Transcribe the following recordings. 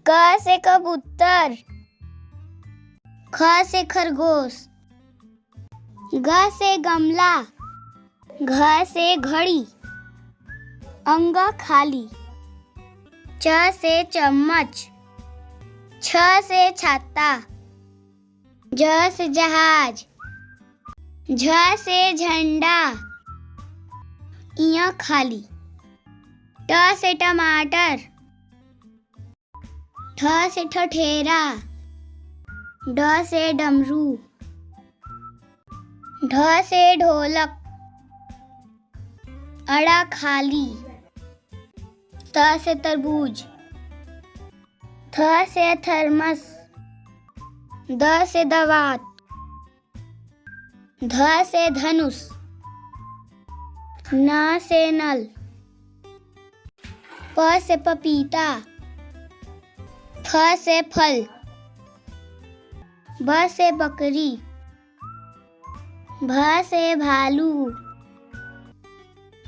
क से कबूतर, ख से खरगोश, ग से गमला, घ से घड़ी, अंग खाली, च से चम्मच, छ से छाता, ज से जहाज, झ से झंडा, इया खाली, ट से टमाटर, ठ से ठठेरा, ड से डमरू, ढ से ढोलक, अड़ा खाली, त से तरबूज, थ से थर्मस, द से दवात, ध से धनुष, न से नल, प से पपीता, फ से फल, ब से बकरी, भ से भालू,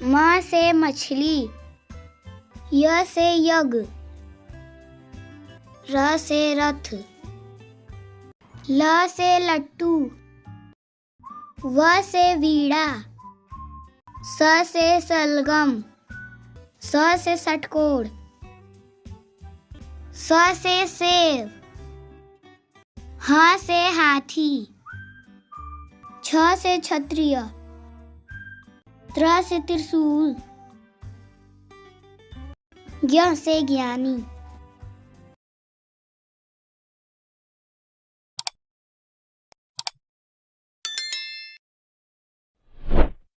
म से मछली, य से यज्ञ, र से रथ, ल से लट्टू, व से वीणा, स से सलगम, स से षटकोण, स से सेब, ह से हाथी, छ से क्षत्रिय, त्र से त्रिशूल, ज्ञ से ज्ञानी।